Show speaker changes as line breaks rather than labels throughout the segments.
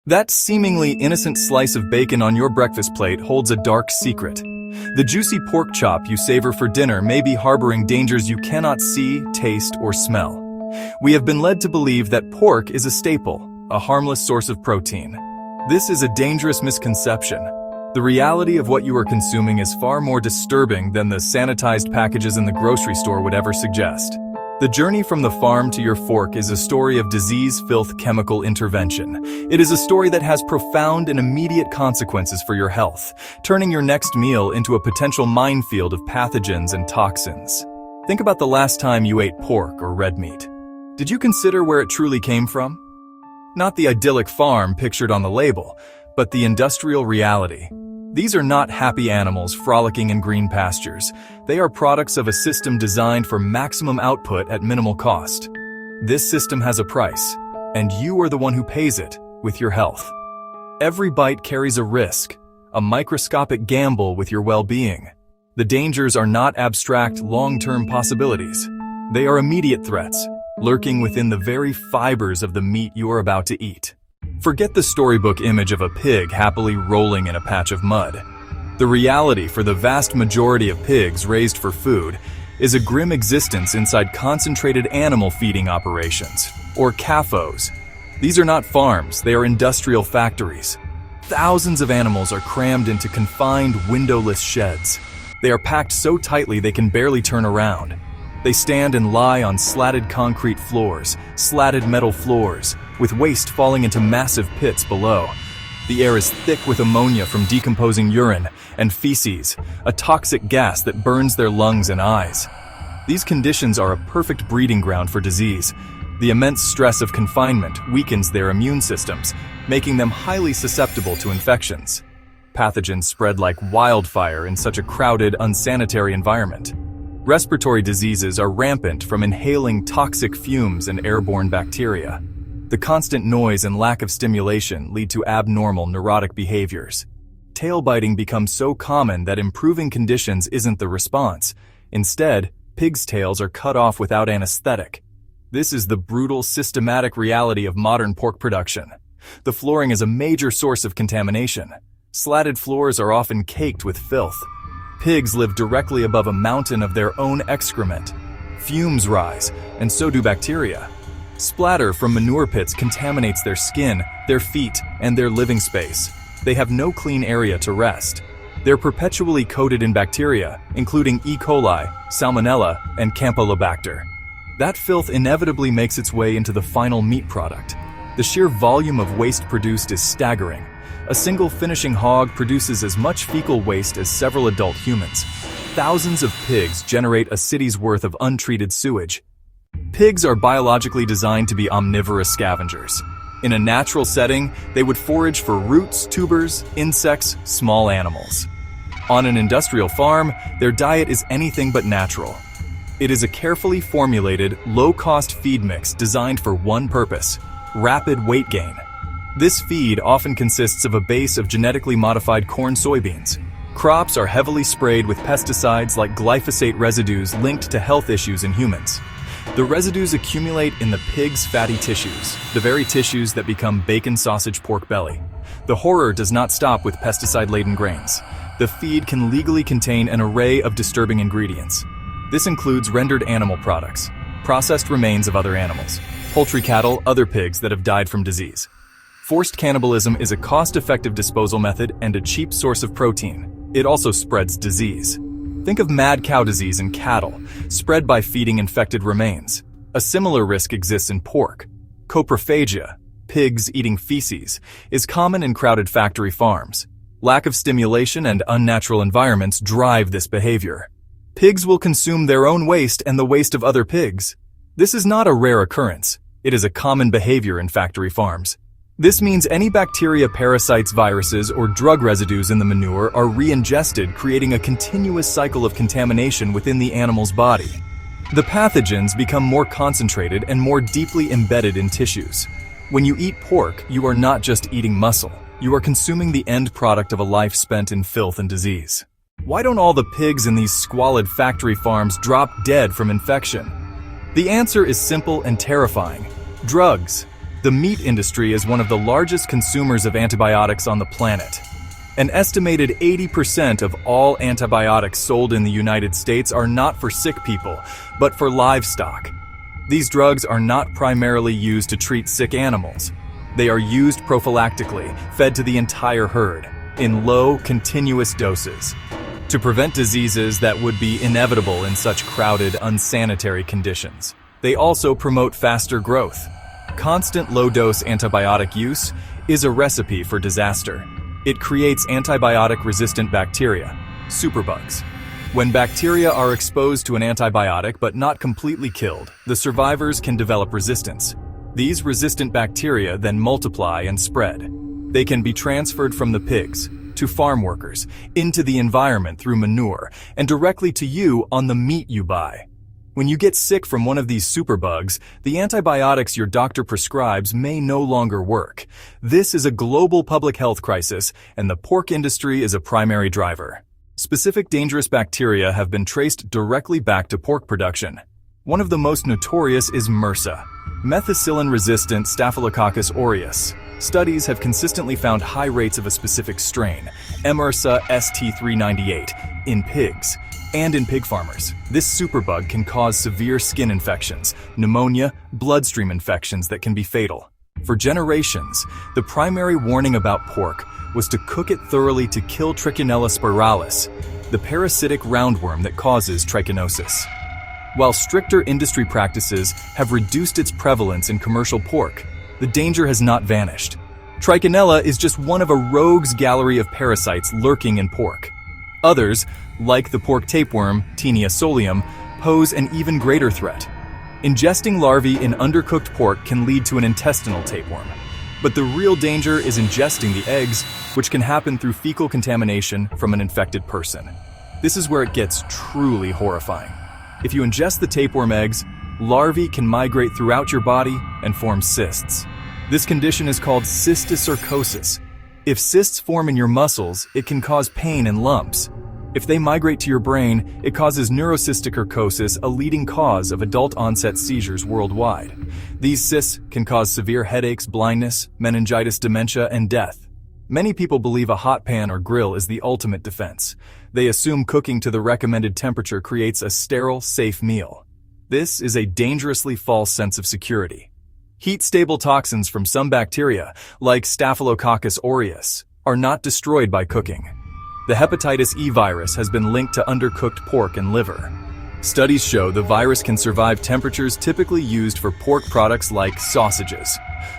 That seemingly innocent slice of bacon on your breakfast plate holds a dark secret. The juicy pork chop you savor for dinner may be harboring dangers you cannot see, taste, or smell. We have been led to believe that pork is a staple, a harmless source of protein. This is a dangerous misconception. The reality of what you are consuming is far more disturbing than the sanitized packages in the grocery store would ever suggest. The journey from the farm to your fork is a story of disease, filth, chemical intervention. It is a story that has profound and immediate consequences for your health, turning your next meal into a potential minefield of pathogens and toxins. Think about the last time you ate pork or red meat. Did you consider where it truly came from? Not the idyllic farm pictured on the label, but the industrial reality. These are not happy animals frolicking in green pastures. They are products of a system designed for maximum output at minimal cost. This system has a price, and you are the one who pays it with your health. Every bite carries a risk, a microscopic gamble with your well-being. The dangers are not abstract, long-term possibilities. They are immediate threats, lurking within the very fibers of the meat you are about to eat. Forget the storybook image of a pig happily rolling in a patch of mud. The reality for the vast majority of pigs raised for food is a grim existence inside concentrated animal feeding operations, or CAFOs. These are not farms, they are industrial factories. Thousands of animals are crammed into confined, windowless sheds. They are packed so tightly they can barely turn around. They stand and lie on slatted concrete floors, slatted metal floors, with waste falling into massive pits below. The air is thick with ammonia from decomposing urine and feces, a toxic gas that burns their lungs and eyes. These conditions are a perfect breeding ground for disease. The immense stress of confinement weakens their immune systems, making them highly susceptible to infections. Pathogens spread like wildfire in such a crowded, unsanitary environment. Respiratory diseases are rampant from inhaling toxic fumes and airborne bacteria. The constant noise and lack of stimulation lead to abnormal neurotic behaviors. Tail biting becomes so common that improving conditions isn't the response. Instead, pigs' tails are cut off without anesthetic. This is the brutal, systematic reality of modern pork production. The flooring is a major source of contamination. Slatted floors are often caked with filth. Pigs live directly above a mountain of their own excrement. Fumes rise, and so do bacteria. Splatter from manure pits contaminates their skin, their feet, and their living space. They have no clean area to rest. They're perpetually coated in bacteria, including E. coli, Salmonella, and Campylobacter. That filth inevitably makes its way into the final meat product. The sheer volume of waste produced is staggering. A single finishing hog produces as much fecal waste as several adult humans. Thousands of pigs generate a city's worth of untreated sewage. Pigs are biologically designed to be omnivorous scavengers. In a natural setting, they would forage for roots, tubers, insects, small animals. On an industrial farm, their diet is anything but natural. It is a carefully formulated, low-cost feed mix designed for one purpose: rapid weight gain. This feed often consists of a base of genetically modified corn soybeans. Crops are heavily sprayed with pesticides like glyphosate residues linked to health issues in humans. The residues accumulate in the pig's fatty tissues, the very tissues that become bacon, sausage, pork belly. The horror does not stop with pesticide-laden grains. The feed can legally contain an array of disturbing ingredients. This includes rendered animal products, processed remains of other animals, poultry, cattle, other pigs that have died from disease. Forced cannibalism is a cost-effective disposal method and a cheap source of protein. It also spreads disease. Think of mad cow disease in cattle, spread by feeding infected remains. A similar risk exists in pork. Coprophagia, pigs eating feces, is common in crowded factory farms. Lack of stimulation and unnatural environments drive this behavior. Pigs will consume their own waste and the waste of other pigs. This is not a rare occurrence. It is a common behavior in factory farms. This means any bacteria, parasites, viruses, or drug residues in the manure are re-ingested, creating a continuous cycle of contamination within the animal's body. The pathogens become more concentrated and more deeply embedded in tissues. When you eat pork, you are not just eating muscle. You are consuming the end product of a life spent in filth and disease. Why don't all the pigs in these squalid factory farms drop dead from infection? The answer is simple and terrifying: drugs. The meat industry is one of the largest consumers of antibiotics on the planet. An estimated 80% of all antibiotics sold in the United States are not for sick people, but for livestock. These drugs are not primarily used to treat sick animals. They are used prophylactically, fed to the entire herd, in low, continuous doses, to prevent diseases that would be inevitable in such crowded, unsanitary conditions. They also promote faster growth. Constant low-dose antibiotic use is a recipe for disaster. It creates antibiotic-resistant bacteria, superbugs. When bacteria are exposed to an antibiotic but not completely killed, the survivors can develop resistance. These resistant bacteria then multiply and spread. They can be transferred from the pigs to farm workers, into the environment through manure, and directly to you on the meat you buy. When you get sick from one of these superbugs, the antibiotics your doctor prescribes may no longer work. This is a global public health crisis, and the pork industry is a primary driver. Specific dangerous bacteria have been traced directly back to pork production. One of the most notorious is MRSA, methicillin-resistant Staphylococcus aureus. Studies have consistently found high rates of a specific strain, MRSA ST398, in pigs and in pig farmers. This superbug can cause severe skin infections, pneumonia, bloodstream infections that can be fatal. For generations, the primary warning about pork was to cook it thoroughly to kill Trichinella spiralis, the parasitic roundworm that causes trichinosis. While stricter industry practices have reduced its prevalence in commercial pork, the danger has not vanished. Trichinella is just one of a rogues gallery of parasites lurking in pork. Others, like the pork tapeworm, Taenia solium, pose an even greater threat. Ingesting larvae in undercooked pork can lead to an intestinal tapeworm. But the real danger is ingesting the eggs, which can happen through fecal contamination from an infected person. This is where it gets truly horrifying. If you ingest the tapeworm eggs, larvae can migrate throughout your body and form cysts. This condition is called cysticercosis. If cysts form in your muscles, it can cause pain and lumps. If they migrate to your brain, it causes neurocysticercosis, a leading cause of adult-onset seizures worldwide. These cysts can cause severe headaches, blindness, meningitis, dementia, and death. Many people believe a hot pan or grill is the ultimate defense. They assume cooking to the recommended temperature creates a sterile, safe meal. This is a dangerously false sense of security. Heat-stable toxins from some bacteria, like Staphylococcus aureus, are not destroyed by cooking. The hepatitis E virus has been linked to undercooked pork and liver. Studies show the virus can survive temperatures typically used for pork products like sausages.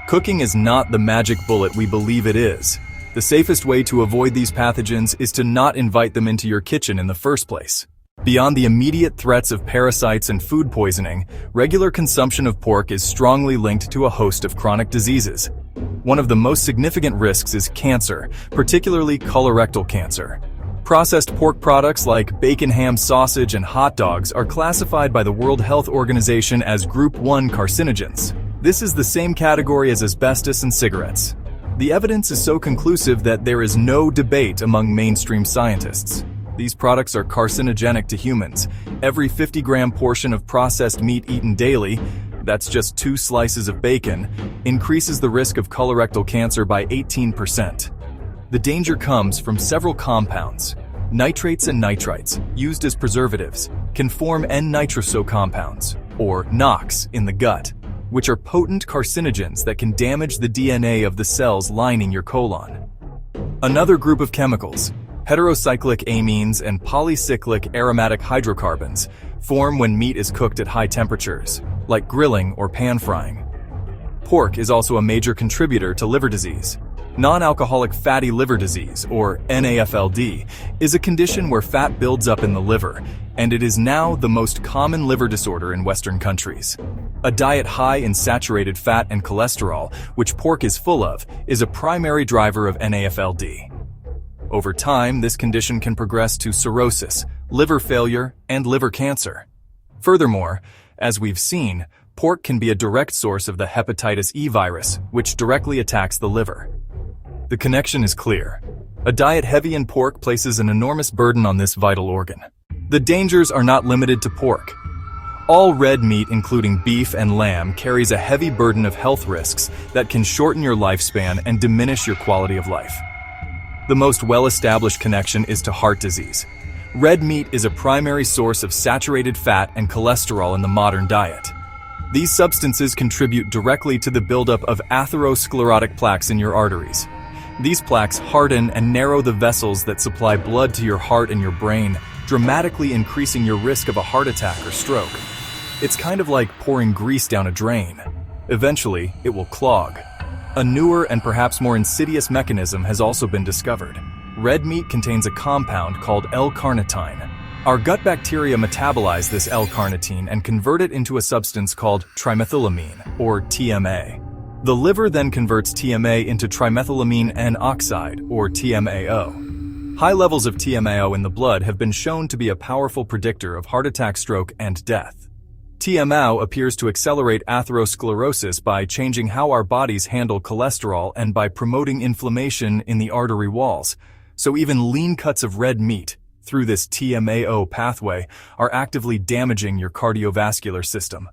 Cooking is not the magic bullet we believe it is. The safest way to avoid these pathogens is to not invite them into your kitchen in the first place. Beyond the immediate threats of parasites and food poisoning, regular consumption of pork is strongly linked to a host of chronic diseases. One of the most significant risks is cancer, particularly colorectal cancer. Processed pork products like bacon, ham, sausage, and hot dogs are classified by the World Health Organization as Group 1 carcinogens. This is the same category as asbestos and cigarettes. The evidence is so conclusive that there is no debate among mainstream scientists. These products are carcinogenic to humans. Every 50-gram portion of processed meat eaten daily, that's just 2 slices of bacon, increases the risk of colorectal cancer by 18%. The danger comes from several compounds. Nitrates and nitrites, used as preservatives, can form N-nitroso compounds, or NOx, in the gut, which are potent carcinogens that can damage the DNA of the cells lining your colon. Another group of chemicals, heterocyclic amines and polycyclic aromatic hydrocarbons, form when meat is cooked at high temperatures, like grilling or pan frying. Pork is also a major contributor to liver disease. Non-alcoholic fatty liver disease, or NAFLD, is a condition where fat builds up in the liver, and it is now the most common liver disorder in Western countries. A diet high in saturated fat and cholesterol, which pork is full of, is a primary driver of NAFLD. Over time, this condition can progress to cirrhosis, liver failure, and liver cancer. Furthermore, as we've seen, pork can be a direct source of the hepatitis E virus, which directly attacks the liver. The connection is clear. A diet heavy in pork places an enormous burden on this vital organ. The dangers are not limited to pork. All red meat, including beef and lamb, carries a heavy burden of health risks that can shorten your lifespan and diminish your quality of life. The most well-established connection is to heart disease. Red meat is a primary source of saturated fat and cholesterol in the modern diet. These substances contribute directly to the buildup of atherosclerotic plaques in your arteries. These plaques harden and narrow the vessels that supply blood to your heart and your brain, dramatically increasing your risk of a heart attack or stroke. It's kind of like pouring grease down a drain. Eventually, it will clog. A newer and perhaps more insidious mechanism has also been discovered. Red meat contains a compound called L-carnitine. Our gut bacteria metabolize this L-carnitine and convert it into a substance called trimethylamine, or TMA. The liver then converts TMA into trimethylamine N-oxide, or TMAO. High levels of TMAO in the blood have been shown to be a powerful predictor of heart attack, stroke, and death. TMAO appears to accelerate atherosclerosis by changing how our bodies handle cholesterol and by promoting inflammation in the artery walls. So even lean cuts of red meat, through this TMAO pathway, are actively damaging your cardiovascular system.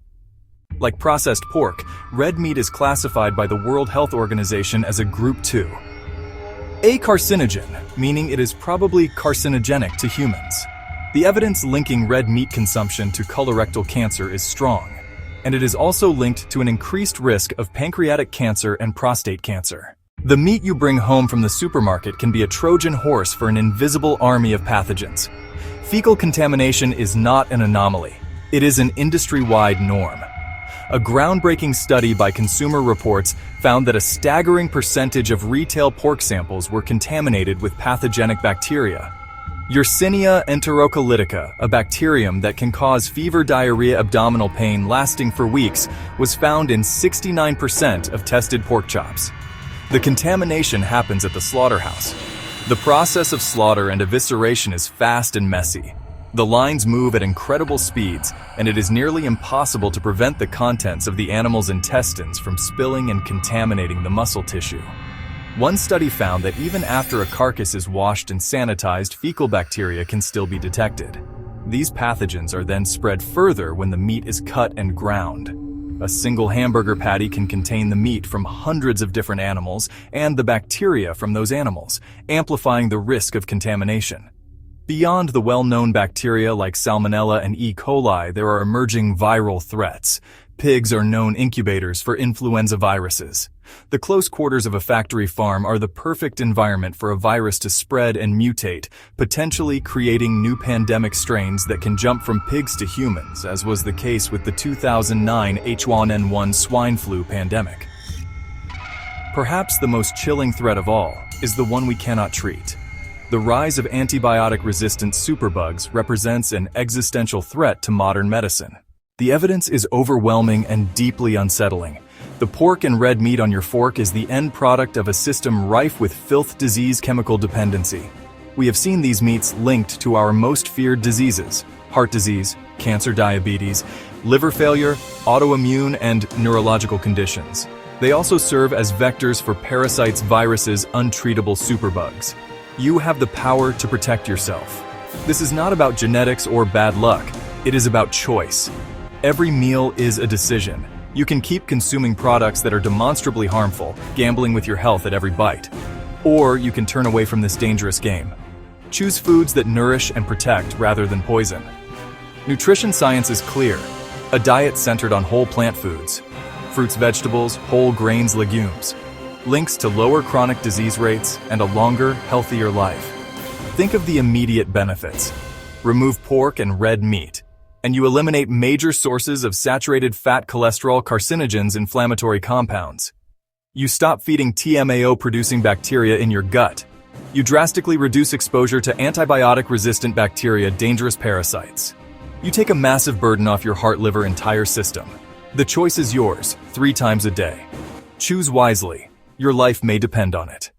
Like processed pork, red meat is classified by the World Health Organization as a Group 2. A carcinogen, meaning it is probably carcinogenic to humans. The evidence linking red meat consumption to colorectal cancer is strong, and it is also linked to an increased risk of pancreatic cancer and prostate cancer. The meat you bring home from the supermarket can be a Trojan horse for an invisible army of pathogens. Fecal contamination is not an anomaly. It is an industry-wide norm. A groundbreaking study by Consumer Reports found that a staggering percentage of retail pork samples were contaminated with pathogenic bacteria. Yersinia enterocolytica, a bacterium that can cause fever, diarrhea, abdominal pain lasting for weeks, was found in 69% of tested pork chops. The contamination happens at the slaughterhouse. The process of slaughter and evisceration is fast and messy. The lines move at incredible speeds, and it is nearly impossible to prevent the contents of the animal's intestines from spilling and contaminating the muscle tissue. One study found that even after a carcass is washed and sanitized, fecal bacteria can still be detected. These pathogens are then spread further when the meat is cut and ground. A single hamburger patty can contain the meat from hundreds of different animals and the bacteria from those animals, amplifying the risk of contamination. Beyond the well-known bacteria like Salmonella and E. coli, there are emerging viral threats. Pigs are known incubators for influenza viruses. The close quarters of a factory farm are the perfect environment for a virus to spread and mutate, potentially creating new pandemic strains that can jump from pigs to humans, as was the case with the 2009 H1N1 swine flu pandemic. Perhaps the most chilling threat of all is the one we cannot treat. The rise of antibiotic-resistant superbugs represents an existential threat to modern medicine. The evidence is overwhelming and deeply unsettling. The pork and red meat on your fork is the end product of a system rife with filth, disease, chemical dependency. We have seen these meats linked to our most feared diseases: heart disease, cancer, diabetes, liver failure, autoimmune, and neurological conditions. They also serve as vectors for parasites, viruses, untreatable superbugs. You have the power to protect yourself. This is not about genetics or bad luck. It is about choice. Every meal is a decision. You can keep consuming products that are demonstrably harmful, gambling with your health at every bite. Or you can turn away from this dangerous game. Choose foods that nourish and protect rather than poison. Nutrition science is clear. A diet centered on whole plant foods, fruits, vegetables, whole grains, legumes, links to lower chronic disease rates and a longer, healthier life. Think of the immediate benefits. Remove pork and red meat, and you eliminate major sources of saturated fat, cholesterol, carcinogens, inflammatory compounds. You stop feeding TMAO-producing bacteria in your gut. You drastically reduce exposure to antibiotic-resistant bacteria, dangerous parasites. You take a massive burden off your heart, liver, entire system. The choice is yours, 3 times a day. Choose wisely. Your life may depend on it.